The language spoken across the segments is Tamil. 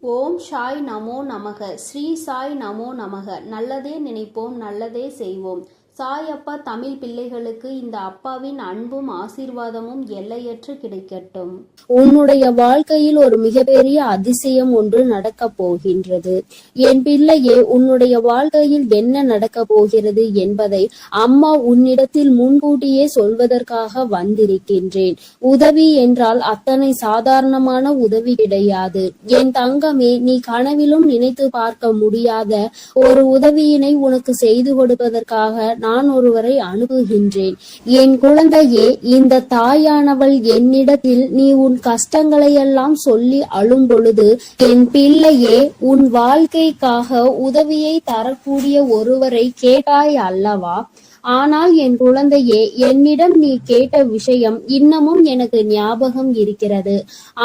ஓம் சாய் நமோ நமக. ஸ்ரீ சாய் நமோ நமக. நல்லதே நினைப்போம், நல்லதே செய்வோம். சாய் அப்பா தமிழ் பிள்ளைகளுக்கு இந்த அப்பாவின் அன்பும் ஆசீர்வாதமும் எல்லையற்று கிடைக்கட்டும். உன்னுடைய வாழ்க்கையில் ஒரு மிகப்பெரிய அதிசயம் ஒன்று நடக்கப் போகின்றது. என் பிள்ளையே, உன்னுடைய வாழ்க்கையில் என்ன நடக்கப் போகிறது என்பதை அம்மா உன்னிடத்தில் முன்கூட்டியே சொல்வதற்காக வந்திருக்கின்றேன். உதவி என்றால் அத்தனை சாதாரணமான உதவி கிடையாது. என் தங்கமே, நீ கனவிலும் நினைத்து பார்க்க முடியாத ஒரு உதவியினை உனக்கு செய்து கொடுப்பதற்காக நான் ஒருவரை அனுப்புகின்றேன். என் குழந்தையே, இந்த தாயானவள் என்னிடத்தில் நீ உன் கஷ்டங்களையெல்லாம் சொல்லி அழும் பொழுது, என் பிள்ளையே, உன் வாழ்க்கைக்காக உதவியை தரக்கூடிய ஒருவரை கேட்டாய் அல்லவா? ஆனால் என் குழந்தையே, என்னிடம் நீ கேட்ட விஷயம் இன்னமும் எனக்கு ஞாபகம் இருக்கிறது.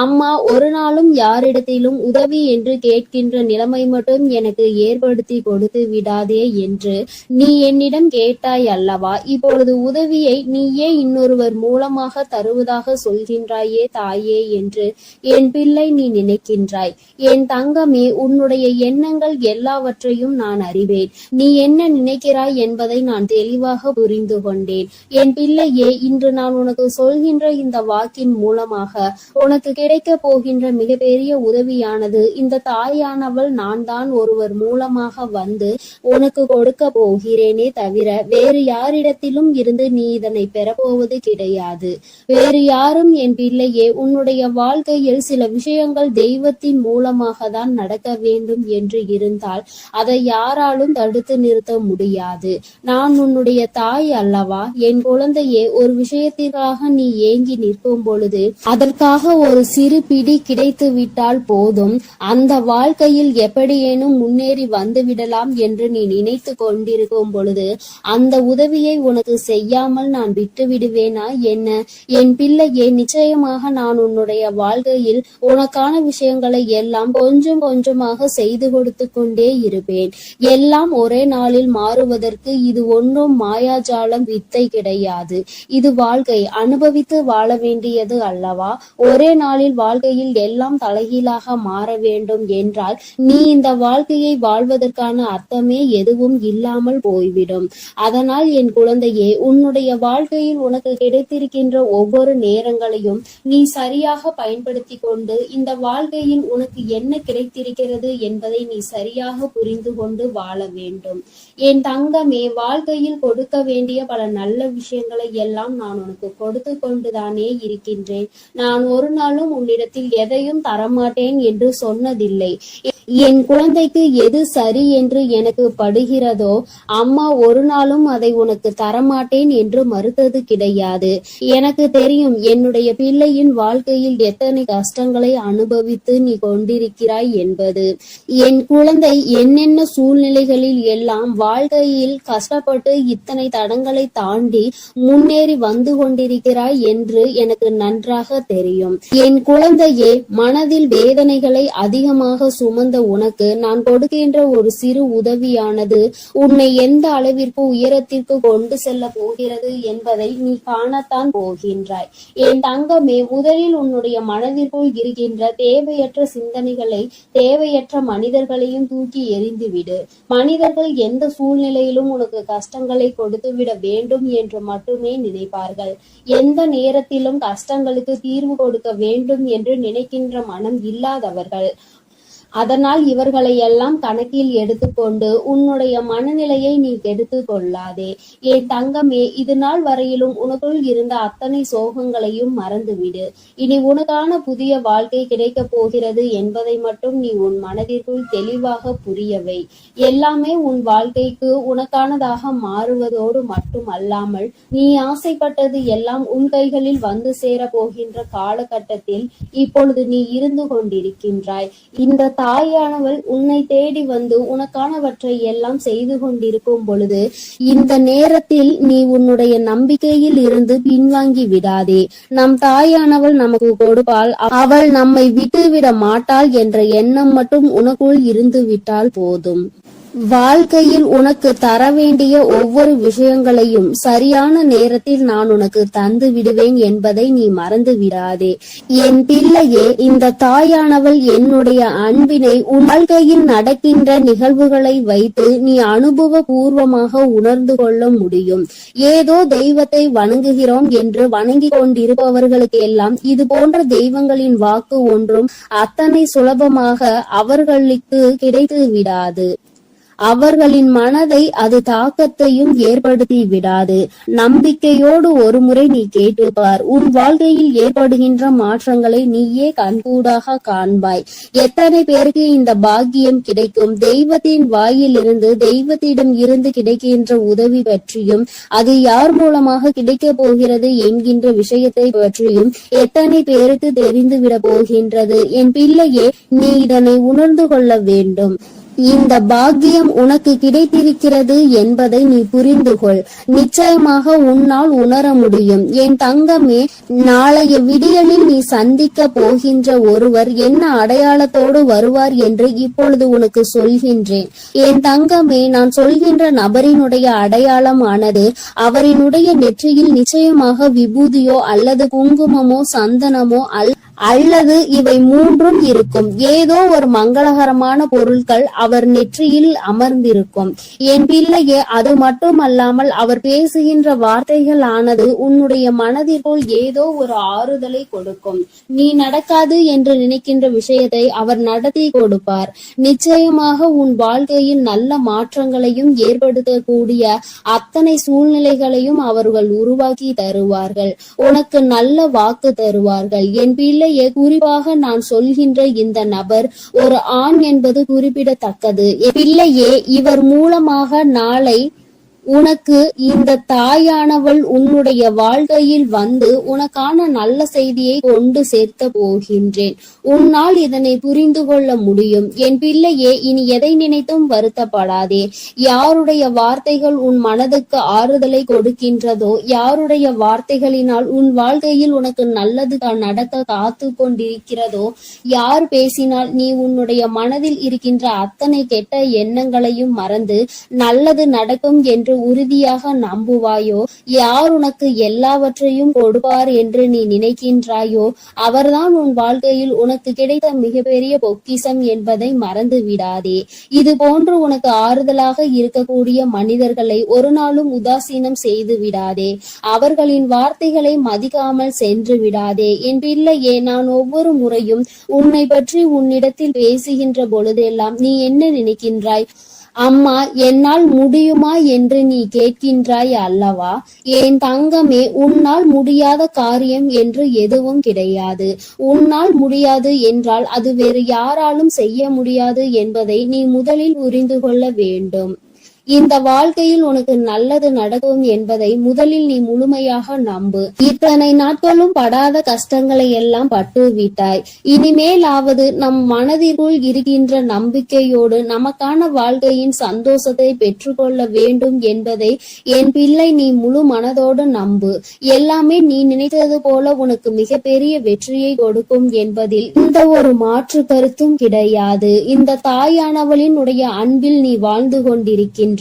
அம்மா ஒரு நாளும் யாரிடத்திலும் உதவி என்று கேட்கின்ற நிலைமை மட்டும் எனக்கு ஏற்படுத்தி கொடுத்து விடாதே என்று நீ என்னிடம் கேட்டாய் அல்லவா? இப்பொழுது உதவியை நீயே இன்னொருவர் மூலமாக தருவதாக சொல்கின்றாயே தாயே என்று என் பிள்ளை நீ நினைக்கின்றாய். என் தங்கமே, உன்னுடைய எண்ணங்கள் எல்லாவற்றையும் நான் அறிவேன். நீ என்ன நினைக்கிறாய் என்பதை நான் தெளிவாக புரிந்து கொண்டேன். என் பிள்ளையே, இன்று நான் உனக்கு சொல்கின்ற இந்த வாக்கின் மூலமாக உனக்கு கிடைக்க போகின்ற மிகப்பெரிய உதவியானது இந்த தாயானவள் நான் தான் ஒருவர் மூலமாக வந்து உனக்கு கொடுக்க போகிறேனே தவிர வேறு யாரிடத்திலும் இருந்து நீ இதனை பெறப்போவது கிடையாது. வேறு யாரும் என் பிள்ளையே, உன்னுடைய வாழ்க்கையில் சில விஷயங்கள் தெய்வத்தின் மூலமாக தான் நடக்க வேண்டும் என்று இருந்தால் அதை யாராலும் தடுத்து நிறுத்த முடியாது. நான் உன்னுடைய தாய் அல்லவா? என் குழந்தையே, ஒரு விஷயத்திற்காக நீ ஏங்கி நிற்கும் பொழுது அதற்காக ஒரு சிறு பிடி கிடைத்து விட்டால் போதும், அந்த வாழ்க்கையில் எப்படியேனும் முன்னேறி வந்து விடலாம் என்று நீ நினைத்து கொண்டிருக்கும் பொழுது அந்த உதவியை உனக்கு செய்யாமல் நான் விட்டு விடுவேனா என்ன? என் பிள்ளையே, நிச்சயமாக நான் உன்னுடைய வாழ்க்கையில் உனக்கான விஷயங்களை எல்லாம் கொஞ்சம் கொஞ்சமாக செய்து கொடுத்து கொண்டே இருப்பேன். எல்லாம் ஒரே நாளில் மாறுவதற்கு இது ஒன்றும் மாயாஜாலம் வித்தை கிடையாது. இது வாழ்க்கை, அனுபவித்து வாழ வேண்டியது அல்லவா? ஒரே நாளில் வாழ்க்கையில் எல்லாம் தலைகீழாக மாற வேண்டும் என்றால் நீ இந்த வாழ்க்கையை வாழ்வதற்கான அர்த்தமே எதுவும் இல்லாமல் போய்விடும். அதனால் என் குழந்தையே, உன்னுடைய வாழ்க்கையில் உனக்கு கிடைத்திருக்கின்ற ஒவ்வொரு நேரங்களையும் நீ சரியாக பயன்படுத்தி கொண்டு இந்த வாழ்க்கையில் உனக்கு என்ன கிடைத்திருக்கிறது என்பதை நீ சரியாக புரிந்து கொண்டு வாழ வேண்டும். என் தங்கமே, வாழ்க்கையில் கொடுக்க வேண்டிய பல நல்ல விஷயங்களை எல்லாம் நான் உனக்கு கொடுத்து கொண்டுதானே இருக்கின்றேன். நான் ஒரு நாளும் உன்னிடத்தில் எதையும் தரமாட்டேன் என்று சொன்னதில்லை. என் குழந்தைக்கு எது சரி என்று எனக்கு படுகிறதோ அம்மா ஒரு நாளும் அதை உனக்கு தரமாட்டேன் என்று மறுத்தது கிடையாது. எனக்கு தெரியும் என்னுடைய பிள்ளையின் வாழ்க்கையில் எத்தனை கஷ்டங்களை அனுபவித்து நீ கொண்டிருக்கிறாய் என்பது. என் குழந்தை என்னென்ன சூழ்நிலைகளில் எல்லாம் வாழ்க்கையில் கஷ்டப்பட்டு இத்தனை தடங்களை தாண்டி முன்னேறி வந்து கொண்டிருக்கிறாய் என்று எனக்கு நன்றாக தெரியும். என் குழந்தையே, மனதில் வேதனைகளை அதிகமாக சுமந்த உனக்கு நான் கொடுக்கின்ற ஒரு சிறு உதவியானது உன்னை எந்த அளவிற்கு உயரத்திற்கு கொண்டு செல்ல போகிறது என்பதை நீ காணத்தான் போகின்றாய். என் தங்கமே, முதலில் உன்னுடைய மனதிற்குள் இருக்கின்ற தேவையற்ற சிந்தனைகளை, தேவையற்ற மனிதர்களையும் தூக்கி எறிந்துவிடு. மனிதர்கள் எந்த சூழ்நிலையிலும் உனக்கு கஷ்டங்களை கொடுத்து விட வேண்டும் என்று மட்டுமே நினைப்பார்கள். எந்த நேரத்திலும் கஷ்டங்களுக்கு தீர்வு கொடுக்க வேண்டும் என்று நினைக்கின்ற மனம் இல்லாதவர்கள். அதனால் இவர்களை எல்லாம் கணக்கில் எடுத்துக்கொண்டு உன்னுடைய மனநிலையை நீ கெடுத்து கொள்ளாதே. என் தங்கமே, இது நாள் வரையிலும் உனக்குள் இருந்த அத்தனை சோகங்களையும் மறந்துவிடு. இனி உனக்கான புதிய வாழ்க்கை கிடைக்க போகிறது என்பதை மட்டும் நீ உன் மனதிற்குள் தெளிவாக புரியவை. எல்லாமே உன் வாழ்க்கைக்கு உனக்கானதாக மாறுவதோடு மட்டும் அல்லாமல் நீ ஆசைப்பட்டது எல்லாம் உன் கைகளில் வந்து சேர போகின்ற காலகட்டத்தில் இப்பொழுது நீ இருந்து கொண்டிருக்கின்றாய். இந்த தாயானவள் உன்னை தேடி வந்து உனக்கானவற்றை எல்லாம் செய்து கொண்டிருக்கும் பொழுது இந்த நேரத்தில் நீ உன்னுடைய நம்பிக்கையில் இருந்து பின்வாங்கி விடாதே. நம் தாயானவள் நமக்கு கொடுப்பாள், அவள் நம்மை விட்டுவிட மாட்டாள் என்ற எண்ணம் மட்டும் உனக்குள் இருந்து விட்டால் போதும். வாழ்க்கையில் உனக்கு தர வேண்டிய ஒவ்வொரு விஷயங்களையும் சரியான நேரத்தில் நான் உனக்கு தந்து விடுவேன் என்பதை நீ மறந்து விடாதே. என் பிள்ளையே, இந்த தாயானவள் என்னுடைய அன்பினை உன் வாழ்க்கையில் நடக்கின்ற நிகழ்வுகளை வைத்து நீ அனுபவ பூர்வமாக உணர்ந்து கொள்ள முடியும். ஏதோ தெய்வத்தை வணங்குகிறோம் என்று வணங்கி கொண்டிருப்பவர்களுக்கு எல்லாம் இது போன்ற தெய்வங்களின் வாக்கு ஒன்றும் அத்தனை சுலபமாக அவர்களுக்கு கிடைத்து விடாது. அவர்களின் மனதை அது தாக்கத்தையும் ஏற்படுத்தி விடாது. நம்பிக்கையோடு ஒரு முறை நீ கேட்டுப்பார். உன் வாழ்க்கையில் ஏற்படுகின்ற மாற்றங்களை நீயே கண்கூடாக காண்பாய். எத்தனை பேருக்கு இந்த பாக்கியம் கிடைக்கும்? தெய்வத்தின் வாயிலிருந்து, தெய்வத்திடம் இருந்து கிடைக்கின்ற உதவி பற்றியும், அது யார் மூலமாக கிடைக்க போகிறது என்கின்ற விஷயத்தை பற்றியும் எத்தனை பேருக்கு தெரிந்துவிட போகின்றது? என் பிள்ளையே, நீ இதனை உணர்ந்து கொள்ள வேண்டும். இந்த பாக்கியம் உனக்கு கிடைத்திருக்கிறது என்பதை நீ புரிந்து கொள். நிச்சயமாக உன்னால் உணர முடியும். என் தங்கமே, நாளைய விடியலில் நீ சந்திக்க போகின்ற ஒருவர் என்ன அடையாளத்தோடு வருவார் என்று இப்பொழுது உனக்கு சொல்கின்றேன். என் தங்கமே, நான் சொல்கின்ற நபரினுடைய அடையாளமானது அவரினுடைய நெற்றியில் நிச்சயமாக விபூதியோ அல்லது குங்குமமோ சந்தனமோ அல்லது இவை மூன்றும் இருக்கும். ஏதோ ஒரு மங்களகரமான பொருட்கள் அவர் நெற்றியில் அமர்ந்திருக்கும். என் பிள்ளையே, அது மட்டுமல்லாமல் அவர் பேசுகின்ற வார்த்தைகள் ஆனது உன்னுடைய மனதிற்குள் ஏதோ ஒரு ஆறுதலை கொடுக்கும். நீ நடக்காது என்று நினைக்கின்ற விஷயத்தை அவர் நடத்தி கொடுப்பார். நிச்சயமாக உன் வாழ்க்கையில் நல்ல மாற்றங்களையும் ஏற்படுத்தக்கூடிய அத்தனை சூழ்நிலைகளையும் அவர்கள் உருவாக்கி தருவார்கள். உனக்கு நல்ல வாக்கு தருவார்கள். என் பிள்ளை, குறிப்பாக நான் சொல்கின்ற இந்த நபர் ஒரு ஆண் என்பது குறிப்பிடத்தக்கது. பிள்ளையே, இவர் மூலமாக நாளை உனக்கு இந்த தாயானவள் உன்னுடைய வாழ்க்கையில் வந்து உனக்கான நல்ல செய்தியை கொண்டு சேர்த்த போகின்றேன். உன்னால் இதனை புரிந்து கொள்ள முடியும். என் பிள்ளையே, இனி எதை நினைத்தும் வருத்தப்படாதே. யாருடைய வார்த்தைகள் உன் மனதுக்கு ஆறுதலை கொடுக்கின்றதோ, யாருடைய வார்த்தைகளினால் உன் வாழ்க்கையில் உனக்கு நல்லது நடக்க காத்து கொண்டிருக்கிறதோ, யார் பேசினால் நீ உன்னுடைய மனதில் இருக்கின்ற அத்தனை கெட்ட எண்ணங்களையும் மறந்து நல்லது நடக்கும் என்று உறுதியாக நம்புவாயோ, யார் உனக்கு எல்லாவற்றையும் கொடுப்பார் என்று நீ நினைக்கின்றாயோ, அவர்தான் உன் வாழ்க்கையில் உனக்கு கிடைத்த மிகப்பெரிய பொக்கிஷம் என்பதை மறந்து விடாதே. இது போன்று உனக்கு ஆறுதலாக இருக்கக்கூடிய மனிதர்களை ஒரு நாளும் உதாசீனம் செய்து விடாதே. அவர்களின் வார்த்தைகளை மதிக்காமல் சென்று விடாதே. என் பிள்ளையே, நான் ஒவ்வொரு முறையும் உன்னை பற்றி உன்னிடத்தில் பேசுகின்ற பொழுதெல்லாம் நீ என்ன நினைக்கின்றாய்? அம்மா, என்னால் முடியுமா என்று நீ கேட்கின்றாய் அல்லவா? என் தங்கமே, உன்னால் முடியாத காரியம் என்று எதுவும் கிடையாது. உன்னால் முடியாது என்றால் அது வேறு யாராலும் செய்ய முடியாது என்பதை நீ முதலில் புரிந்து கொள்ள வேண்டும். இந்த வாழ்க்கையில் உனக்கு நல்லது நடக்கும் என்பதை முதலில் நீ முழுமையாக நம்பு. இத்தனை நாட்களும் படாத கஷ்டங்களை எல்லாம் பட்டு விட்டாய். இனிமேலாவது நம் மனதிற்குள் இருக்கின்ற நம்பிக்கையோடு நமக்கான வாழ்க்கையின் சந்தோஷத்தை பெற்றுக்கொள்ள வேண்டும் என்பதை என் பிள்ளை நீ முழு மனதோடு நம்பு. எல்லாமே நீ நினைத்தது போல உனக்கு மிகப்பெரிய வெற்றியை கொடுக்கும் என்பதில் இந்த ஒரு மாற்று கருத்தும் கிடையாது. இந்த தாயானவளின் உடைய அன்பில் நீ வாழ்ந்து கொண்டிருக்கின்ற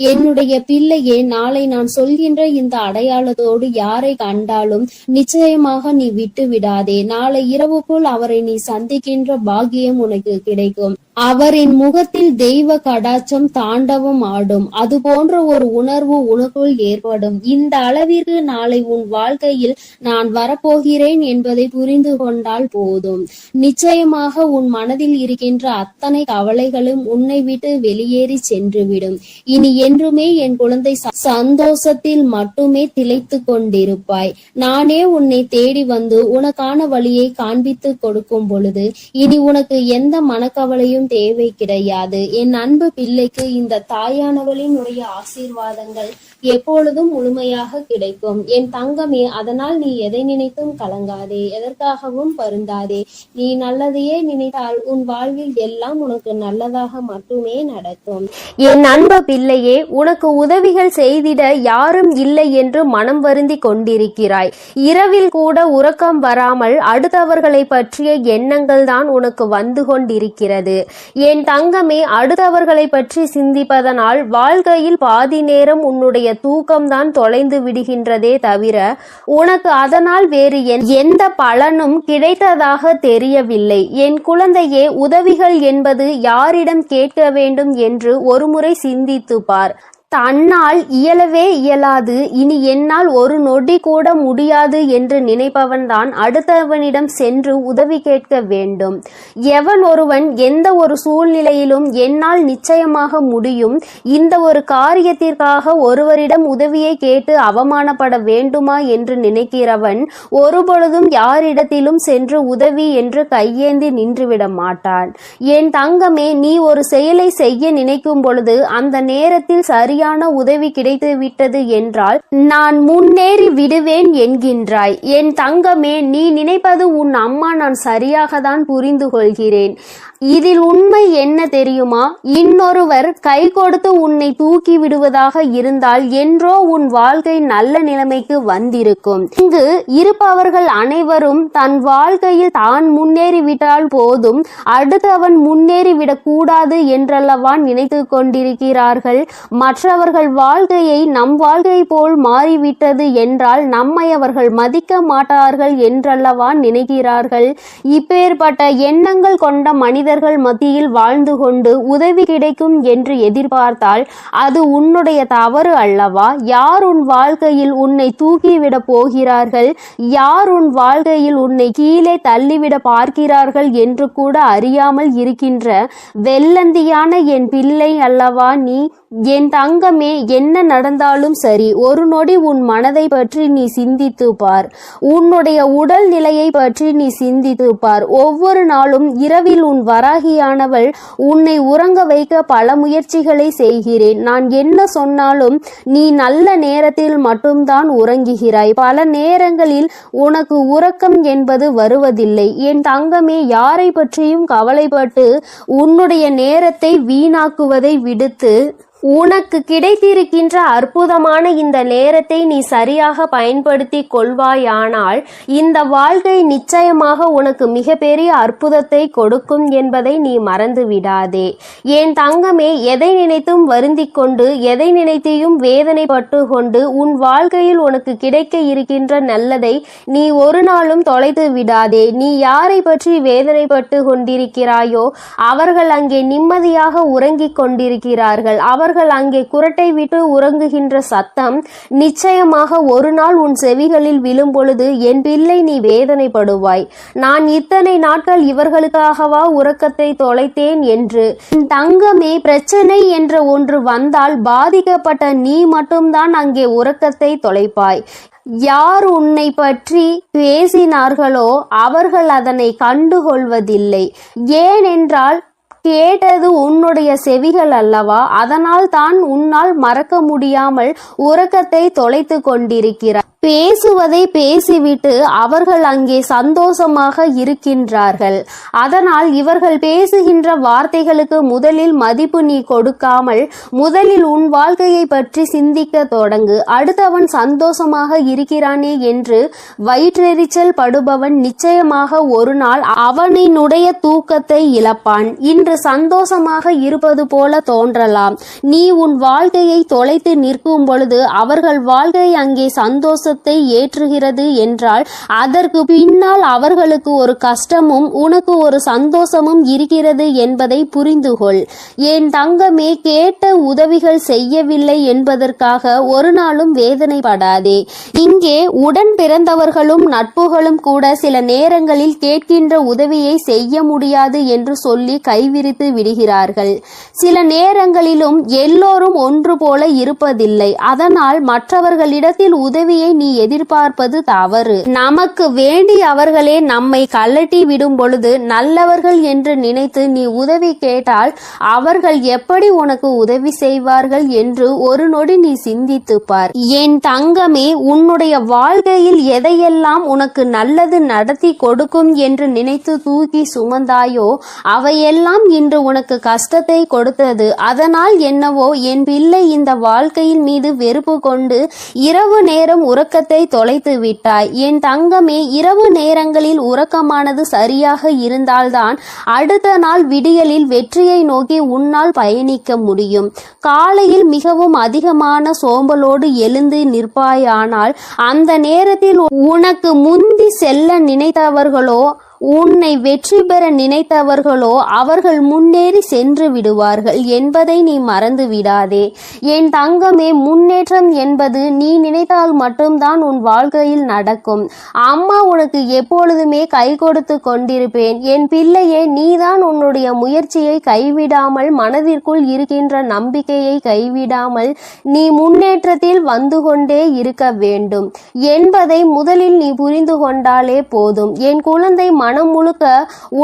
என்னுடைய பிள்ளையே, நாளை நான் சொல்கின்ற இந்த அடையாளத்தோடு யாரை கண்டாலும் நிச்சயமாக நீ விட்டு விடாதே. நாளை இரவுக்குள் அவரை நீ சந்திக்கின்ற பாக்கியம் உனக்கு கிடைக்கும். அவரின் முகத்தில் தெய்வ கடாட்சம் தாண்டவம் ஆடும். அது போன்ற ஒரு உணர்வு உனக்குள் ஏற்படும். இந்த அளவிற்கு நாளை உன் வாழ்க்கையில் நான் வரப்போகிறேன் என்பதை புரிந்து கொண்டால் போதும். நிச்சயமாக உன் மனதில் இருக்கின்ற அத்தனை கவலைகளும் உன்னை விட்டு வெளியேறி சென்றுவிடும். இனி என்றுமே என் குழந்தை சந்தோஷத்தில் மட்டுமே திளைத்து கொண்டிருப்பாய். நானே உன்னை தேடி வந்து உனக்கான வழியை காண்பித்து கொடுக்கும் பொழுது இனி உனக்கு எந்த மனக்கவலையும் தேவை கிடையாது. என் அன்பு பிள்ளைக்கு இந்த தாயானவளின் உடைய ஆசீர்வாதங்கள் எப்பொழுதும் முழுமையாக கிடைக்கும். என் தங்கமே, அதனால் நீ எதை நினைத்தும் கலங்காதே, எதற்காகவும் வருந்தாதே. நீ நல்லதையே நினைத்தால் உன் வாழ்வில் எல்லாம் உனக்கு நல்லதாக மட்டுமே நடக்கும். என் அன்பு பிள்ளையே, உனக்கு உதவிகள் செய்திட யாரும் இல்லை என்று மனம் வருந்தி கொண்டிருக்கிறாய். இரவில் கூட உறக்கம் வராமல் அடுத்தவர்களை பற்றிய எண்ணங்கள் தான் உனக்கு வந்து கொண்டிருக்கிறது. என் தங்கமே, அடுத்தவர்களை பற்றி சிந்திப்பதனால் வாழ்க்கையில் பாதி நேரம் உன்னுடைய தூக்கம்தான் தொலைந்து விடுகின்றதே தவிர உனக்கு அதனால் வேறு எந்த பலனும் கிடைத்ததாக தெரியவில்லை. என் குழந்தையே, உதவிகள் என்பது யாரிடம் கேட்க வேண்டும் என்று ஒருமுறை சிந்தித்து பார். தன்னால் இயலவே இயலாது, இனி என்னால் ஒரு நொடி கூட முடியாது என்று நினைப்பவன்தான் அடுத்தவனிடம் சென்று உதவி கேட்க வேண்டும். எவன் ஒருவன் எந்த ஒரு சூழ்நிலையிலும் என்னால் நிச்சயமாக முடியும், இந்த ஒரு காரியத்திற்காக ஒருவரிடம் உதவியை கேட்டு அவமானப்பட வேண்டுமா என்று நினைக்கிறவன் ஒருபொழுதும் யாரிடத்திலும் சென்று உதவி என்று கையேந்தி நின்றுவிட மாட்டான். என் தங்கமே, நீ ஒரு செயலை செய்ய நினைக்கும் பொழுது அந்த நேரத்தில் சரியான உதவி கிடைத்து விட்டது என்றால் நான் முன்னேறி விடுவேன் என்கின்றாய். என் தங்கமே, நீ நினைப்பது உன் அம்மா நான் சரியாக தான் புரிந்து கொள்கிறேன். இதில் உண்மை என்ன தெரியுமா? இன்னொருவர் கை கொடுத்து உன்னை தூக்கி விடுவதாக இருந்தால் என்றோ உன் வாழ்க்கை நல்ல நிலைமைக்கு வந்திருக்கும். இங்கு இருப்பவர்கள் அனைவரும் தன் வாழ்க்கையில் தான் முன்னேறிவிட்டால் போதும், அடுத்தவன் முன்னேறிவிடக் கூடாது என்றல்லவா நினைத்து கொண்டிருக்கிறார்கள். மற்றவர்கள் வாழ்க்கையை நம் வாழ்க்கை போல் மாறிவிட்டது என்றால் நம்மை அவர்கள் மதிக்க மாட்டார்கள் என்றல்லவா நினைக்கிறார்கள். இப்பேற்பட்ட எண்ணங்கள் கொண்ட மனிதர்கள் மத்தியில் வாழ்ந்து கொண்டு உதவி கிடைக்கும் என்று எதிர்பார்த்தால் அது உன்னுடைய தவறு அல்லவா? யார் உன் வாழ்க்கையில் உன்னை தூக்கிவிட போகிறார்கள், யார் உன் வாழ்க்கையில் உன்னை கீழே தள்ளிவிட பார்க்கிறார்கள் என்று கூட அறியாமல் இருக்கின்ற வெள்ளந்தியான என் பிள்ளை அல்லவா நீ? என் தங்கமே, என்ன நடந்தாலும் சரி, ஒரு நொடி உன் மனதை பற்றி நீ சிந்தித்து பார். உன்னுடைய உடல் நிலையை பற்றி நீ சிந்தித்து பார். ஒவ்வொரு நாளும் இரவில் உன் வராகியானவள் உன்னை உறங்க வைக்க பல முயற்சிகளை செய்கிறேன். நான் என்ன சொன்னாலும் நீ நல்ல நேரத்தில் மட்டும்தான் உறங்குகிறாய். பல நேரங்களில் உனக்கு உறக்கம் என்பது வருவதில்லை. என் தங்கமே, யாரை பற்றியும் கவலைப்பட்டு உன்னுடைய நேரத்தை வீணாக்குவதை விடுத்து உனக்கு கிடைத்திருக்கின்ற அற்புதமான இந்த நேரத்தை நீ சரியாக பயன்படுத்தி கொள்வாயானால் இந்த வாழ்க்கை நிச்சயமாக உனக்கு மிகப்பெரிய அற்புதத்தை கொடுக்கும் என்பதை நீ மறந்து விடாதே. என் தங்கமே, எதை நினைத்தும் வருந்திக் கொண்டு எதை நினைத்தையும் வேதனைப்பட்டு கொண்டு உன் வாழ்க்கையில் உனக்கு கிடைக்க இருக்கின்ற நல்லதை நீ ஒரு நாளும் தொலைத்து விடாதே. நீ யாரை பற்றி வேதனைப்பட்டு கொண்டிருக்கிறாயோ அவர்கள் அங்கே நிம்மதியாக உறங்கிக் கொண்டிருக்கிறார்கள். அவர்கள் அங்கே குரட்டை விட்டு உறங்குகின்ற சத்தம் நிச்சயமாக ஒரு நாள் உன் செவிகளில் விழும் பொழுது என் பிள்ளை நீ வேதனைப்படுவாய். நான் இத்தனை நாட்கள் இவர்களுக்காகவா உறக்கத்தை தொலைத்தேன் என்று. தங்கமே, பிரச்சனை என்ற ஒன்று வந்தால் பாதிக்கப்பட்ட நீ மட்டும்தான் அங்கே உறக்கத்தை தொலைப்பாய். யார் உன்னை பற்றி பேசினார்களோ அவர்கள் அதனை கண்டுகொள்வதில்லை. ஏனென்றால் கேட்டது உன்னுடைய செவிகள் அல்லவா? அதனால் தான் உன்னால் மறக்க முடியாமல் உறக்கத்தை தொலைத்து கொண்டிருக்கிறார். பேசுவதை பேசிவிட்டு அவர்கள் அங்கே சந்தோஷமாக இருக்கின்றார்கள். அதனால் இவர்கள் பேசுகின்ற வார்த்தைகளுக்கு முதலில் மதிப்பு நீ கொடுக்காமல் முதலில் உன் வாழ்க்கையை பற்றி சிந்திக்க தொடங்கு. அடுத்தவன் சந்தோஷமாக இருக்கிறானே என்று வயிற்றெரிச்சல் படுபவன் நிச்சயமாக ஒரு நாள் அவனினுடைய தூக்கத்தை இழப்பான். இன்று சந்தோஷமாக இருப்பது போல தோன்றலாம். நீ உன் வாழ்க்கையை தொலைத்து நிற்கும் பொழுது அவர்கள் வாழ்க்கை அங்கே சந்தோஷ ஏற்றுகிறது என்றால் அதற்கு பின்னால் அவர்களுக்கு ஒரு கஷ்டமும் உனக்கு ஒரு சந்தோஷமும் இருக்கிறது என்பதை புரிந்துகொள். என் தங்கமே, கேட்ட உதவிகள் செய்யவில்லை என்பதற்காக ஒரு நாளும் வேதனைப்படாதே. இங்கே உடன் பிறந்தவர்களும் நட்புகளும் கூட சில நேரங்களில் கேட்கின்ற உதவியை செய்ய முடியாது என்று சொல்லி கைவிரித்து விடுகிறார்கள். சில நேரங்களிலும் எல்லோரும் ஒன்று போல இருப்பதில்லை. அதனால் மற்றவர்களிடத்தில் உதவியை நீ எதிர்பார்ப்பது தவறு. நமக்கு வேண்டியவர்களே நம்மை கலட்டி விடும் பொழுது நல்லவர்கள் என்று நினைத்து நீ உதவி கேட்டால் அவர்கள் எப்படி உனக்கு உதவி செய்வார்கள் என்று ஒரு நொடி நீ சிந்தித்து பார். என் தங்கமே, உன்னுடைய வாழ்க்கையில் எதையெல்லாம் உனக்கு நல்லது நடத்தி கொடுக்கும் என்று நினைத்து தூக்கி சுமந்தாயோ அவையெல்லாம் இன்று உனக்கு கஷ்டத்தை கொடுத்தது. அதனால் என்னவோ என் பிள்ளை இந்த வாழ்க்கையின் மீது வெறுப்பு கொண்டு இரவு நேரம் உறக்க உறக்கத்தை தொலைத்து விட்டாய். என் தங்கமே, இரவு நேரங்களில் உறக்கமானது சரியாக இருந்தால்தான் அடுத்த நாள் விடியலில் வெற்றியை நோக்கி உன்னால் பயணிக்க முடியும். காலையில் மிகவும் அதிகமான சோம்பலோடு எழுந்து நிற்பாயானால் அந்த நேரத்தில் உனக்கு முந்தி செல்ல நினைத்தவர்களோ உன்னை வெற்றி பெற நினைத்தவர்களோ அவர்கள் முன்னேறி சென்று விடுவார்கள் என்பதை நீ மறந்து விடாதே. என் தங்கமே, முன்னேற்றம் என்பது நீ நினைத்தால் மட்டும்தான் உன் வாழ்க்கையில் நடக்கும். அம்மா உனக்கு எப்பொழுதுமே கை கொடுத்து கொண்டிருப்பேன். என் பிள்ளையே, நீதான் உன்னுடைய முயற்சியை கைவிடாமல், மனதிற்குள் இருக்கின்ற நம்பிக்கையை கைவிடாமல் நீ முன்னேற்றத்தில் வந்து கொண்டே இருக்க வேண்டும் என்பதை முதலில் நீ புரிந்து கொண்டாலே போதும். என் குழந்தை, மனம் முழுக்க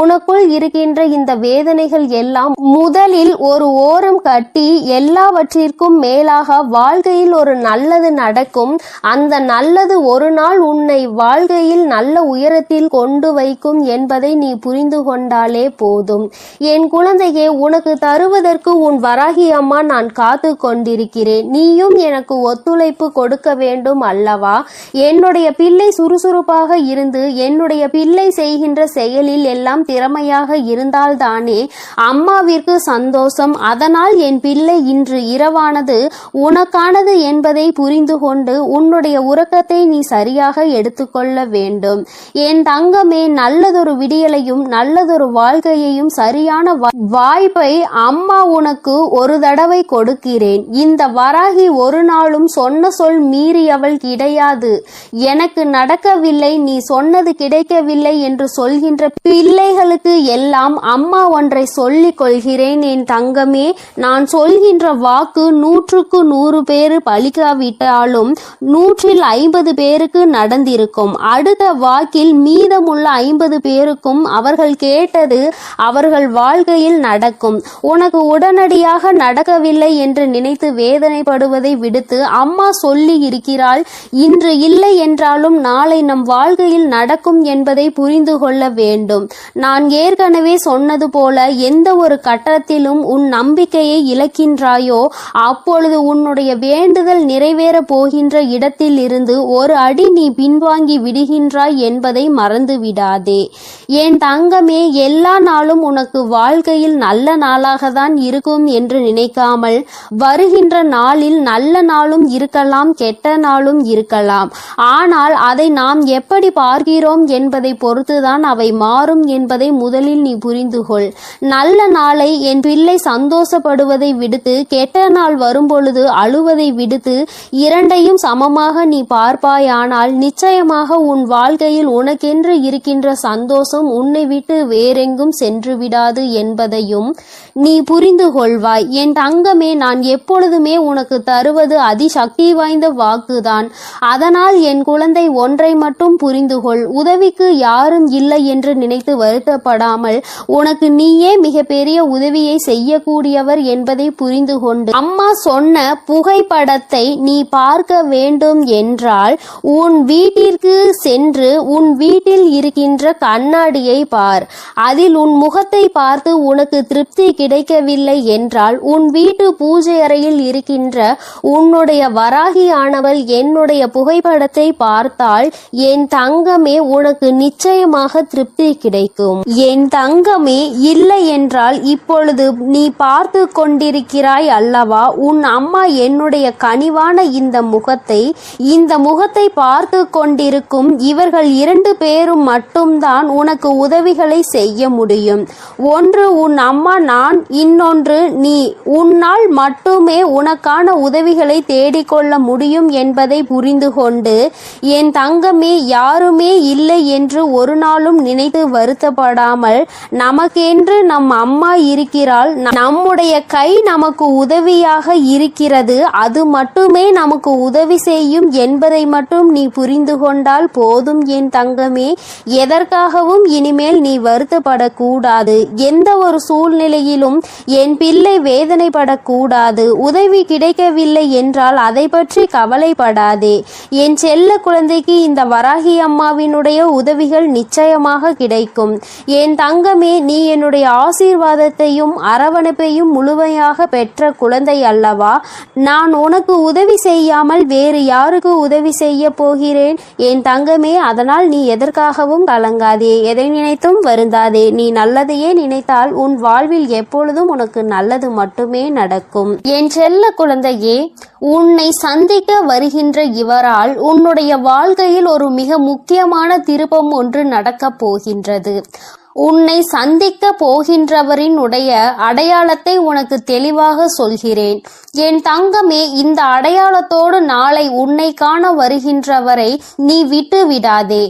உனக்குள் இருக்கின்ற இந்த வேதனைகள் எல்லாம் முதலில் ஒரு ஓரம் கட்டி, எல்லாவற்றிற்கும் மேலாக வாழ்க்கையில் ஒரு நல்லது நடக்கும். அந்த நல்லது ஒரு நாள் உன்னை வாழ்க்கையில் நல்ல உயரத்தில் கொண்டு வைக்கும் என்பதை நீ புரிந்து கொண்டாலே போதும். என் குழந்தையே, உனக்கு தருவதற்கு உன் வராகி அம்மா நான் காத்து கொண்டிருக்கிறேன். நீயும் எனக்கு ஒத்துழைப்பு கொடுக்க வேண்டும் அல்லவா? என்னுடைய பிள்ளை சுறுசுறுப்பாக இருந்து என்னுடைய பிள்ளை செய்கின்ற செயலில் எல்லாம் திறமையாக இருந்தால்தானே அம்மாவிற்கு சந்தோஷம். அதனால் என் பிள்ளை, இன்று இரவானது உனக்கானது என்பதை புரிந்து கொண்டு உன்னுடைய உறக்கத்தை நீ சரியாக எடுத்துக்கொள்ள வேண்டும். என் தங்கமே, நல்லதொரு விடியலையும் நல்லதொரு வாழ்க்கையையும் சரியான வாய்ப்பை அம்மா உனக்கு ஒரு தடவை கொடுக்கிறேன். இந்த வராகி ஒரு நாளும் சொன்ன சொல் மீறியவள் கிடையாது. எனக்கு நடக்கவில்லை, நீ சொன்னது கிடைக்கவில்லை என்று சொல்கின்ற பிள்ளைகளுக்கு எல்லாம் அம்மா ஒன்றை சொல்லிக் கொள்கிறேன். என் தங்கமே, நான் சொல்கின்ற வாக்கு 100க்கு 100 பேர் பலிக்காவிட்டாலும் 150 பேருக்கு நடந்திருக்கும். அடுத்த வாக்கில் மீதமுள்ள 50 பேருக்கும் அவர்கள் கேட்டது அவர்கள் வாழ்க்கையில் நடக்கும். உனக்கு உடனடியாக நடக்கவில்லை என்று நினைத்து வேதனைப்படுவதை விடுத்து, அம்மா சொல்லி இருக்கிறாள், இன்று இல்லை என்றாலும் நாளை நம் வாழ்க்கையில் நடக்கும் என்பதை புரிந்து கொள்ள வேண்டும். நான் ஏற்கனவே சொன்னது போல, எந்த ஒரு கட்டத்திலும் உன் நம்பிக்கையை இழக்கின்றாயோ அப்பொழுது உன்னுடைய வேண்டுதல் நிறைவேற போகின்ற இடத்தில் இருந்து ஒரு அடி நீ பின்வாங்கி விடுகின்றாய் என்பதை மறந்து விடாதே. என் தங்கமே, எல்லா நாளும் உனக்கு வாழ்க்கையில் நல்ல நாளாக தான் இருக்கும் என்று நினைக்காமல், வருகின்ற நாளில் நல்ல நாளும் இருக்கலாம், கெட்ட நாளும் இருக்கலாம். ஆனால் அதை நாம் எப்படி பார்க்கிறோம் என்பதை பொறுத்துதான் அவை மாறும் என்பதை முதலில் நீ புரிந்து கொள். நல்ல நாளை என் பிள்ளை சந்தோஷப்படுவதை விடுத்து, கெட்ட நாள் வரும்பொழுது அழுவதை விடுத்து, இரண்டையும் சமமாக நீ பார்ப்பாயானால் நிச்சயமாக உன் வாழ்க்கையில் உனக்கென்று இருக்கின்ற சந்தோஷம் உன்னை விட்டு வேறெங்கும் சென்று விடாது என்பதையும் நீ புரிந்து கொள்வாய். என் தங்கமே, நான் எப்பொழுதுமே உனக்கு தருவது அதிசக்தி வாய்ந்த வாக்குதான். அதனால் என் குழந்தை, ஒன்றை மட்டும் புரிந்து கொள். உதவிக்கு யாரும் இல்லை என்று நினைத்து வருத்தப்படாமல், உனக்கு நீயே மிகப்பெரிய உதவியை செய்யக்கூடியவர் என்பதை புரிந்து கொண்டு, அம்மா சொன்ன புகைப்படத்தை நீ பார்க்க வேண்டும் என்றால் உன் வீட்டிற்கு சென்று உன் வீட்டில் இருக்கின்ற கண்ணாடியை பார். அதில் உன் முகத்தை பார்த்து உனக்கு திருப்தி கிடைக்கவில்லை என்றால் உன் வீட்டு பூஜை அறையில் இருக்கின்ற உன்னுடைய வராகியானவள் என்னுடைய புகைப்படத்தை பார்த்தால் என் தங்கமே, உனக்கு நிச்சயமாக திருப்தி கிடைக்கும். என் தங்கமே, இல்லை என்றால் இப்பொழுது நீ பார்த்து கொண்டிருக்கிறாய் அல்லவா, உன் அம்மா என்னுடைய கனிவான இந்த முகத்தை பார்த்து கொண்டிருக்கும் இவர்கள் 2 பேரும் மட்டும்தான் உனக்கு உதவிகளை செய்ய முடியும். ஒன்று உன் அம்மா நான், இன்னொன்று நீ. உன்னால் மட்டுமே உனக்கான உதவிகளை தேடிக்கொள்ள முடியும் என்பதை புரிந்து கொண்டு, என் தங்கமே, யாருமே இல்லை என்று ஒரு நாளும் நினைத்து வருத்தப்படாமல், நமக்கென்று நம் அம்மா இருக்கிறாள், நம்முடைய கை நமக்கு உதவியாக இருக்கிறது, அது மட்டுமே நமக்கு உதவி செய்யும் என்பதை மட்டும் நீ புரிந்து கொண்டால் போதும். என் தங்கமே, எதற்காகவும் இனிமேல் நீ வருத்தப்படக்கூடாது. எந்த ஒரு சூழ்நிலையிலும் என் பிள்ளை வேதனைப்படக்கூடாது. உதவி கிடைக்கவில்லை என்றால் அதை பற்றி கவலைப்படாதே. என் செல்ல குழந்தைக்கு இந்த வராகி அம்மாவினுடைய உதவிகள் நிச்சயம் நிச்சயமாக கிடைக்கும். என் தங்கமே, நீ என்னுடைய ஆசீர்வாதத்தையும் அரவணைப்பையும் முழுமையாக பெற்ற குழந்தை அல்லவா? நான் உனக்கு உதவி செய்யாமல் வேறு யாருக்கு உதவி செய்ய போகிறேன்? என் தங்கமே, அதனால் நீ எதற்காகவும் கலங்காதே, எதை நினைத்தும் வருந்தாதே. நீ நல்லதையே நினைத்தால் உன் வாழ்வில் எப்பொழுதும் உனக்கு நல்லது மட்டுமே நடக்கும். என் செல்ல குழந்தையே, உன்னை சந்திக்க வருகின்ற இவரால் உன்னுடைய வாழ்க்கையில் ஒரு மிக முக்கியமான திருப்பம் ஒன்று நடக்கப் போகின்றது. உன்னை சந்திக்க போகின்றவரின் உடைய அடையாளத்தை உனக்கு தெளிவாக சொல்கிறேன். என் தங்கமே, இந்த அடையாளத்தோடு நாளை உன்னை காண வருகின்றவரை நீ விட்டு விடாதே.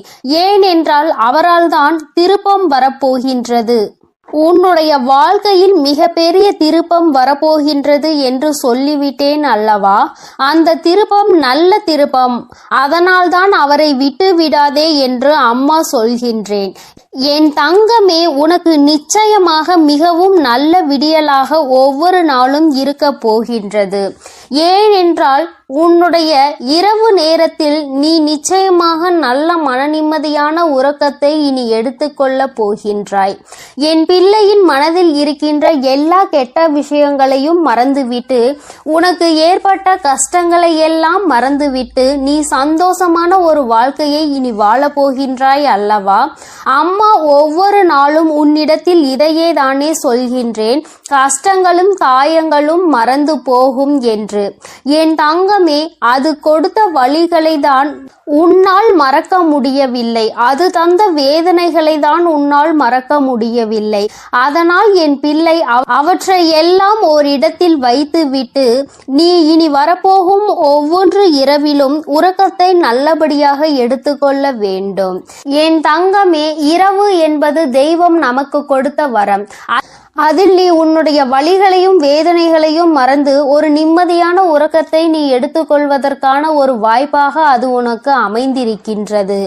ஏனென்றால் அவரால் தான் திருப்பம் வரப்போகின்றது. உன்னுடைய வாழ்க்கையில் மிகப்பெரிய திருப்பம் வரப்போகின்றது என்று சொல்லிவிட்டேன் அல்லவா? அந்த திருப்பம் நல்ல திருப்பம். அதனால்தான் அவரை விட்டு விடாதே என்று அம்மா சொல்கின்றேன். என் தங்கமே, உனக்கு நிச்சயமாக மிகவும் நல்ல விடியலாக ஒவ்வொரு நாளும் இருக்க போகின்றது. ஏனென்றால் உன்னுடைய இரவு நேரத்தில் நீ நிச்சயமாக நல்ல மனநிம்மதியான உறக்கத்தை இனி எடுத்துக்கொள்ள போகின்றாய். என் பிள்ளையின் மனதில் இருக்கின்ற எல்லா கெட்ட விஷயங்களையும் மறந்துவிட்டு, உனக்கு ஏற்பட்ட கஷ்டங்களை எல்லாம் மறந்துவிட்டு நீ சந்தோஷமான ஒரு வாழ்க்கையை இனி வாழப் போகின்றாய் அல்லவா? அம்மா ஒவ்வொரு நாளும் உன்னிடத்தில் இதையே தானே சொல்கின்றேன், கஷ்டங்களும் காயங்களும் மறந்து போகும் என்று. என் தங்கமே, அது கொடுத்த வழிகளை தான் உன்னால் மறக்க முடியவில்லை. அது தந்த வேதனைகளை தான் உன்னால் மறக்க முடியவில்லை. அதனால் என் பிள்ளை, அவற்றை எல்லாம் ஓரிடத்தில் வைத்துவிட்டு நீ இனி வரப்போகும் ஒவ்வொரு இரவிலும் உறக்கத்தை நல்லபடியாக எடுத்துக்கொள்ள வேண்டும். என் தங்கமே, இரவு என்பது தெய்வம் நமக்கு கொடுத்த வரம். அதில் நீ உன்னுடைய வலிகளையும் வேதனைகளையும் மறந்து ஒரு நிம்மதியான உறக்கத்தை நீ எடுத்துக்கொள்வதற்கான ஒரு வாய்ப்பாக அது உனக்கு அமைந்திருக்கின்றது.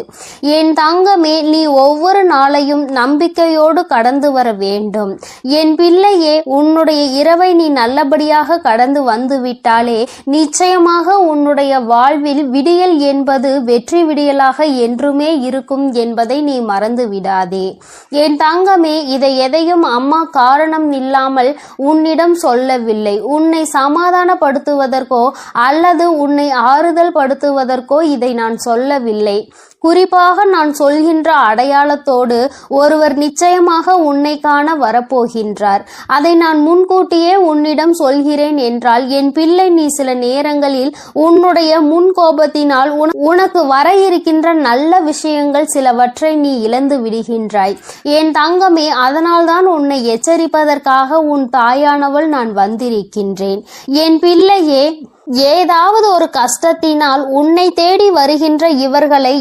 என் தங்கமே, நீ ஒவ்வொரு நாளையும் நம்பிக்கையோடு கடந்து வர வேண்டும். என் பிள்ளையே, உன்னுடைய இரவை நீ நல்லபடியாக கடந்து வந்து விட்டாலே நிச்சயமாக உன்னுடைய வாழ்வில் விடியல் என்பது வெற்றி விடியலாக என்றுமே இருக்கும் என்பதை நீ மறந்து விடாதே. என் தங்கமே, இதை எதையும் அம்மா காரணம் இல்லாமல் உன்னிடம் சொல்லவில்லை. உன்னை சமாதானப்படுத்துவதற்கோ அல்லது உன்னை ஆறுதல் படுத்துவதற்கோ இதை நான் சொல்லவில்லை. குறிப்பாக நான் சொல்கின்ற அடையாளத்தோடு ஒருவர் நிச்சயமாக உன்னை காண வரப்போகின்றார். அதை நான் முன்கூட்டியே உன்னிடம் சொல்கிறேன் என்றால் என் பிள்ளை, நீ சில நேரங்களில் உன்னுடைய முன்கோபத்தினால் உனக்கு வர இருக்கின்ற நல்ல விஷயங்கள் சிலவற்றை நீ இழந்து விடுகின்றாய். என் தங்கமே, அதனால்தான் உன்னை எச்சரிப்பதற்காக உன் தாயானவள் நான் வந்திருக்கின்றேன். என் பிள்ளையே, ஏதாவது ஒரு கஷ்டத்தினால் உன்னை தேடி வருகின்ற இவர்களை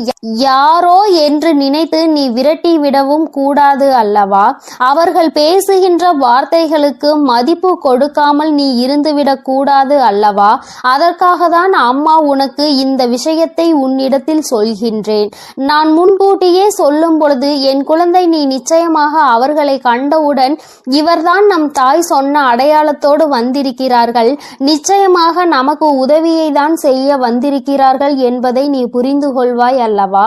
யாரோ என்று நினைத்து நீ விரட்டி விடவும் கூடாது அல்லவா? அவர்கள் பேசுகின்ற வார்த்தைகளுக்கு மதிப்பு கொடுக்காமல் நீ இருந்துவிடக் கூடாது அல்லவா? அதற்காக தான் அம்மா உனக்கு இந்த விஷயத்தை உன்னிடத்தில் சொல்கின்றேன். நான் முன்கூட்டியே சொல்லும் பொழுது, என் குழந்தை, நீ நிச்சயமாக அவர்களை கண்டவுடன் இவர்தான் நம் தாய் சொன்ன அடையாளத்தோடு வந்திருக்கிறார்கள், நிச்சயமாக நமக்கு உதவியை தான் செய்ய வந்திருக்கிறார்கள் என்பதை நீ புரிந்து கொள்வாய் அல்லவா?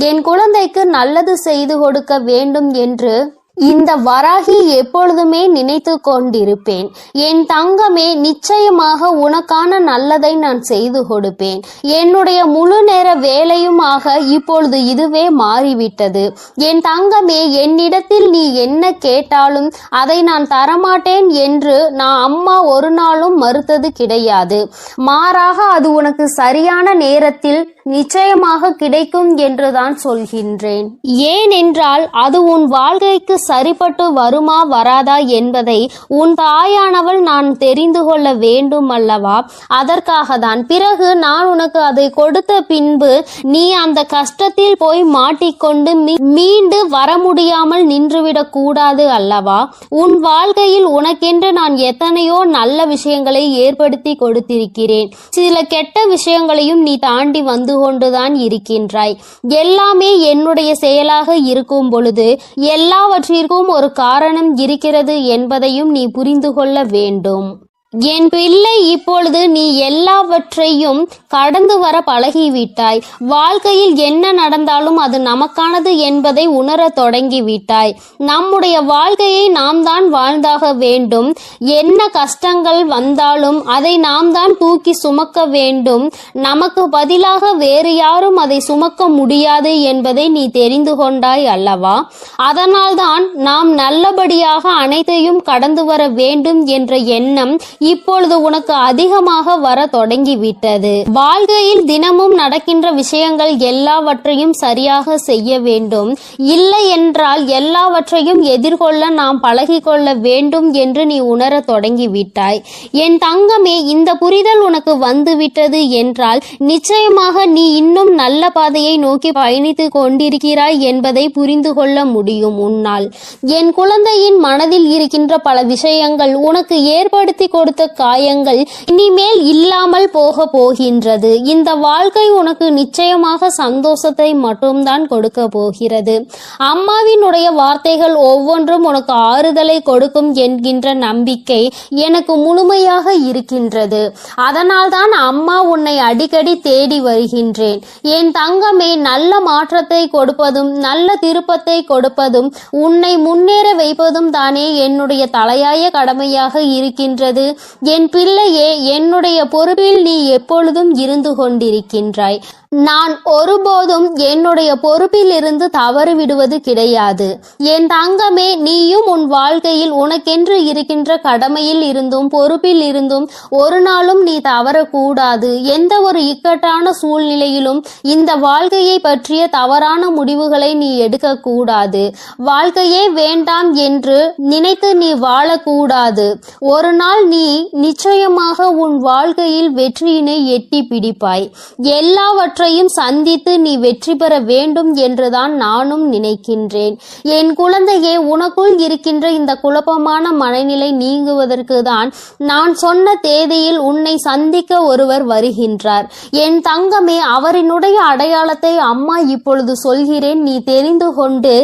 என் குழந்தைக்கு நல்லது செய்து கொடுக்க வேண்டும் என்று இந்த வராகி எப்பொழுதுமே நினைத்து கொண்டிருப்பேன். என் தங்கமே, நிச்சயமாக உனக்கான நல்லதை நான் செய்து கொடுப்பேன். என்னுடைய முழு நேர வேலையுமாக இப்பொழுது இதுவே மாறிவிட்டது. என் தங்கமே, என்னிடத்தில் நீ என்ன கேட்டாலும் அதை நான் தரமாட்டேன் என்று நான் அம்மா ஒரு நாளும் மறுத்தது கிடையாது. மாறாக அது உனக்கு சரியான நேரத்தில் நிச்சயமாக கிடைக்கும் என்றுதான் சொல்கின்றேன். ஏனென்றால் அது உன் வாழ்க்கைக்கு சரிப்பட்டு வருமா வராதா என்பதை உன் தாயானவள் நான் தெரிந்து கொள்ள வேண்டும் அல்லவா? அதற்காக தான். பிறகு நான் உனக்கு அதை கொடுத்த பின்பு நீ அந்த கஷ்டத்தில் போய் மாட்டிக்கொண்டு மீண்டு வர முடியாமல் நின்றுவிடக் கூடாது அல்லவா? உன் வாழ்க்கையில் உனக்கென்று நான் எத்தனையோ நல்ல விஷயங்களை ஏற்படுத்தி கொடுத்திருக்கிறேன். சில கெட்ட விஷயங்களையும் நீ தாண்டி வந்து கொண்டுதான் இருக்கின்றாய். எல்லாமே என்னுடைய செயலாக இருக்கும் பொழுது எல்லாவற்றிற்கும் ஒரு காரணம் இருக்கிறது என்பதையும் நீ புரிந்து கொள்ள வேண்டும். என் பிள்ளை, இப்பொழுது நீ எல்லாவற்றையும் கடந்து வர பழகிவிட்டாய். வாழ்க்கையில் என்ன நடந்தாலும் அது நமக்கானது என்பதை உணர தொடங்கிவிட்டாய். நம்முடைய வாழ்க்கையை நாம் தான் வாழ்ந்தாக வேண்டும். என்ன கஷ்டங்கள் வந்தாலும் அதை நாம் தான் தூக்கி சுமக்க வேண்டும். நமக்கு பதிலாக வேறு யாரும் அதை சுமக்க முடியாது என்பதை நீ தெரிந்து கொண்டாய் அல்லவா? அதனால்தான் நாம் நல்லபடியாக அனைத்தையும் கடந்து வர வேண்டும் என்ற எண்ணம் இப்பொழுது உனக்கு அதிகமாக வர தொடங்கிவிட்டது. வாழ்க்கையில் தினமும் நடக்கின்ற விஷயங்கள் எல்லாவற்றையும் சரியாக செய்ய வேண்டும். இல்லை என்றால் எல்லாவற்றையும் எதிர்கொள்ள நாம் பழகிக்கொள்ள வேண்டும் என்று நீ உணர தொடங்கிவிட்டாய். என் தங்கமே, இந்த புரிதல் உனக்கு வந்துவிட்டது என்றால் நிச்சயமாக நீ இன்னும் நல்ல பாதையை நோக்கி பயணித்து கொண்டிருக்கிறாய் என்பதை புரிந்து கொள்ள முடியும் உன்னால். என் குழந்தையின் மனதில் இருக்கின்ற பல விஷயங்கள், உனக்கு ஏற்படுத்தி கொடுத்த காயங்கள் இனிமேல் இல்லாமல் போகின்றது. இந்த வாழ்க்கை உனக்கு நிச்சயமாக சந்தோஷத்தை மட்டும்தான் கொடுக்க போகிறது. அம்மாவினுடைய வார்த்தைகள் ஒவ்வொன்றும் உனக்கு ஆறுதலை கொடுக்கும் என்கின்ற நம்பிக்கை எனக்கு முழுமையாக இருக்கின்றது. அதனால்தான் அம்மா உன்னை அடிக்கடி தேடி வருகின்றேன். என் தங்கமே, நல்ல மாற்றத்தை கொடுப்பதும் நல்ல திருப்பத்தை கொடுப்பதும் உன்னை முன்னேற வைப்பதும் தானே என்னுடைய தலையாய கடமையாக இருக்கின்றது. என் பிள்ளையே, என்னுடைய பொறுப்பில் நீ எப்பொழுதும் இருந்து கொண்டிருக்கின்றாய். நான் ஒருபோதும் என்னுடைய பொறுப்பில் இருந்து தவறு விடுவது கிடையாது. என் தங்கமே, நீயும் உன் வாழ்க்கையில் உனக்கென்று இருக்கின்ற கடமையில் இருந்தும் பொறுப்பில் இருந்தும் ஒரு நாளும் நீ தவறக்கூடாது. எந்த ஒரு இக்கட்டான சூழ்நிலையிலும் இந்த வாழ்க்கையை பற்றிய தவறான முடிவுகளை நீ எடுக்கக்கூடாது. வாழ்க்கையே வேண்டாம் என்று நினைத்து நீ வாழக்கூடாது. ஒரு நாள் நீ நிச்சயமாக உன் வாழ்க்கையில் வெற்றியினை எட்டி பிடிப்பாய். எல்லாவற்றையும் சந்தித்து நீ வெற்றி பெற வேண்டும் என்றுதான் நானும் நினைக்கின்றேன். என் குழந்தையே, உனக்குள் இருக்கின்ற இந்த குழப்பமான மனநிலை நீங்குவதற்கு தான் நான் சொன்ன தேதியில் உன்னை சந்திக்க ஒருவர் வருகின்றார். என் தங்கமே, அவரினுடைய அடையாளத்தை அம்மா இப்பொழுது சொல்கிறேன், நீ தெரிந்து கொண்டு.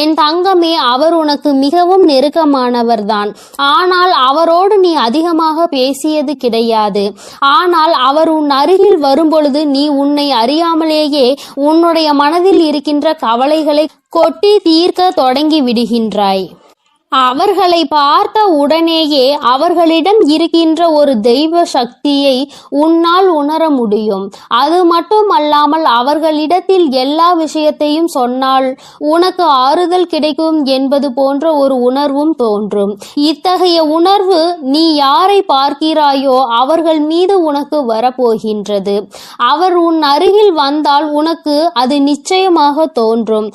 என் தங்கமே, அவர் உனக்கு மிகவும் நெருக்கமானவர்தான். ஆனால் அவரோடு நீ அதிகமாக பேசியது கிடையாது. ஆனால் அவர் உன் அருகில் வரும்பொழுது நீ உன்னை அறியாமலேயே உன்னுடைய மனதில் இருக்கின்ற கவலைகளை கொட்டி தீர்க்க தொடங்கி விடுகின்றாய். அவர்களை பார்த்த உடனேயே அவர்களிடம் இருக்கின்ற ஒரு தெய்வ சக்தியை உன்னால் உணர முடியும். அது மட்டுமல்லாமல் அவர்களிடத்தில் எல்லா விஷயத்தையும் சொன்னால் உனக்கு ஆறுதல் கிடைக்கும் என்பது போன்ற ஒரு உணர்வும் தோன்றும். இத்தகைய உணர்வு நீ யாரை பார்க்கிறாயோ அவர்கள் மீது உனக்கு வரப்போகின்றது. அவர் உன் அருகில் வந்தால் உனக்கு அது நிச்சயமாக தோன்றும்.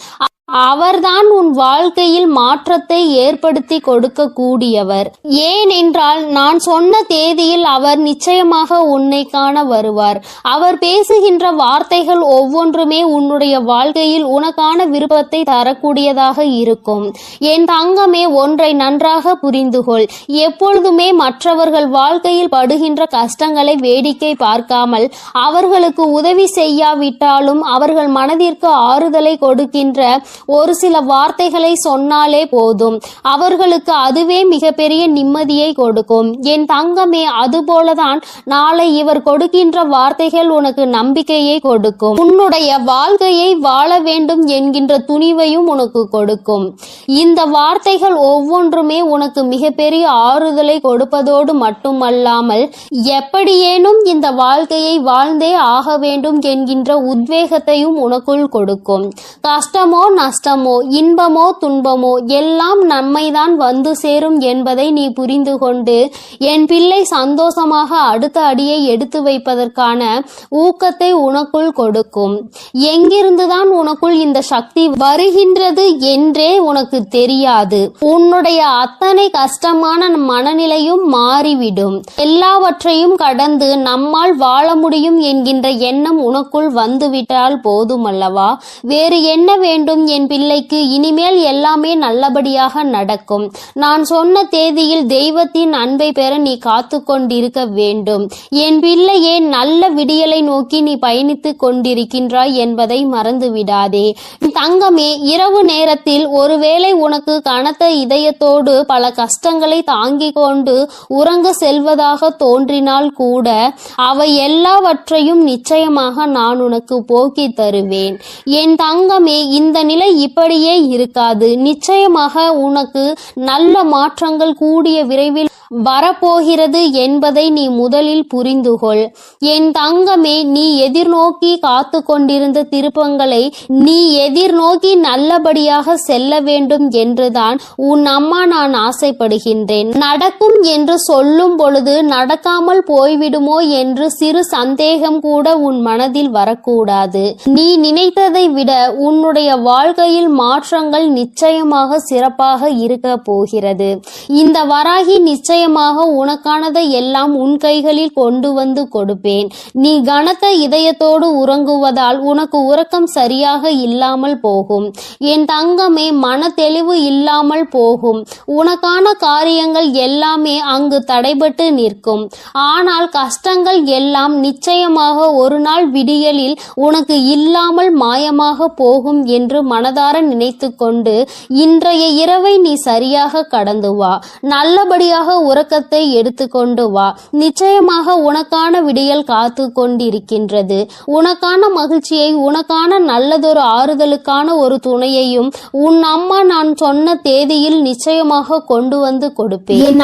அவர்தான் உன் வாழ்க்கையில் மாற்றத்தை ஏற்படுத்தி கொடுக்க கூடியவர். ஏனென்றால் நான் சொன்ன தேதியில் அவர் நிச்சயமாக உன்னை காண வருவார். அவர் பேசுகின்ற வார்த்தைகள் ஒவ்வொன்றுமே உன்னுடைய வாழ்க்கையில் உனக்கான விருப்பத்தை தரக்கூடியதாக இருக்கும். என் தங்கமே, ஒன்றை நன்றாக புரிந்துகொள். எப்பொழுதுமே மற்றவர்கள் வாழ்க்கையில் படுகின்ற கஷ்டங்களை வேடிக்கை பார்க்காமல் அவர்களுக்கு உதவி செய்யாவிட்டாலும் அவர்கள் மனதிற்கு ஆறுதலை கொடுக்கின்ற ஒரு சில வார்த்தைகளை சொன்னாலே போதும். அவர்களுக்கு அதுவே மிகப்பெரிய நிம்மதியை கொடுக்கும். என் தங்கமே, அதுபோலதான் நாளை இவர் கொடுக்கின்ற வார்த்தைகள் உனக்கு நம்பிக்கையை கொடுக்கும். உன்னுடைய வாழ்க்கையை வாழ வேண்டும் என்கின்ற துணிவையும் உனக்கு கொடுக்கும். இந்த வார்த்தைகள் ஒவ்வொன்றுமே உனக்கு மிகப்பெரிய ஆறுதலை கொடுப்பதோடு மட்டுமல்லாமல் எப்படியேனும் இந்த வாழ்க்கையை வாழ்ந்தே ஆக வேண்டும் என்கின்ற உத்வேகத்தையும் உனக்குள் கொடுக்கும். கஷ்டமோ நஷ்டமோ இன்பமோ துன்பமோ எல்லாம் நம்மைதான் வந்து சேரும் என்பதை நீ புரிந்து கொண்டு என் பிள்ளை சந்தோஷமாக அடுத்த அடியை எடுத்து வைப்பதற்கான ஊக்கத்தை உனக்குள் கொடுக்கும். எங்கிருந்துதான் உனக்குள் இந்த சக்தி வருகின்றது என்றே உனக்கு தெரியாது. உன்னுடைய அத்தனை கஷ்டமான மனநிலையும் மாறிவிடும். எல்லாவற்றையும் கடந்து நம்மால் வாழ முடியும் என்கின்ற எண்ணம் உனக்குள் வந்துவிட்டால் போதுமல்லவா? வேறு என்ன வேண்டும் என் பிள்ளைக்கு இனிமேல் எல்லாமே நல்லபடியாக நடக்கும். நான் சொன்ன தேதியில் தெய்வத்தின் அன்பை பெற நீ காத்து கொண்டிருக்க வேண்டும். என் பிள்ளையே, நல்ல விடியலை நோக்கி நீ பயணித்துக் கொண்டிருக்கின்றாய் என்பதை மறந்து விடாதே. தங்கமே, இரவு நேரத்தில் ஒருவேளை உனக்கு கனத்த இதயத்தோடு பல கஷ்டங்களை தாங்கிக் கொண்டு உறங்க செல்வதாக தோன்றினால் கூட அவை எல்லாவற்றையும் நிச்சயமாக நான் உனக்கு போக்கி தருவேன். என் தங்கமே, இந்த நிலை இப்படியே இருக்காது. நிச்சயமாக உனக்கு நல்ல மாற்றங்கள் கூடிய விரைவில் வரப்போகிறது என்பதை நீ முதலில் புரிந்துகொள். என் தங்கமே, நீ எதிர்நோக்கி காத்து கொண்டிருந்த திருப்பங்களை நீ எதிர்நோக்கி நல்லபடியாக செல்ல வேண்டும் என்றுதான் உன் அம்மா நான் ஆசைப்படுகின்றேன். நடக்கும் என்று சொல்லும் பொழுது நடக்காமல் போய்விடுமோ என்று சிறு சந்தேகம் கூட உன் மனதில் வரக்கூடாது. நீ நினைத்ததை விட உன்னுடைய வாழ்க்கையில் மாற்றங்கள் நிச்சயமாக சிறப்பாக இருக்க போகிறது. இந்த வராகி நிச்சயமாக உனக்கானதை எல்லாம் உன் கைகளில் கொண்டு வந்து கொடுப்பேன். நீ கனத்த இதயத்தோடு உறங்குவதால் உனக்கு உறக்கம் சரியாக இல்லாமல் போகும். என் தங்கமே, மன தெளிவு இல்லாமல் போகும். உனக்கான காரியங்கள் எல்லாமே அங்கு தடைபட்டு நிற்கும். ஆனால் கஷ்டங்கள் எல்லாம் நிச்சயமாக ஒரு நாள் விடியலில் உனக்கு இல்லாமல் மாயமாக போகும் என்று மனதார நினைத்து கொண்டு இன்றைய இரவை நீ சரியாக கடந்து வா. நல்லபடியாக உறக்கத்தை எடுத்துக்கொண்டு வா. நிச்சயமாக உனக்கான விடியல் காத்து கொண்டிருக்கின்றது. உனக்கான மகிழ்ச்சியை, உனக்கான நல்லதொரு ஆறுதலுக்கான ஒரு துணையையும் உன் அம்மா நான் சொன்ன தேதியில் நிச்சயமாக கொண்டு வந்து கொடுப்பேன்.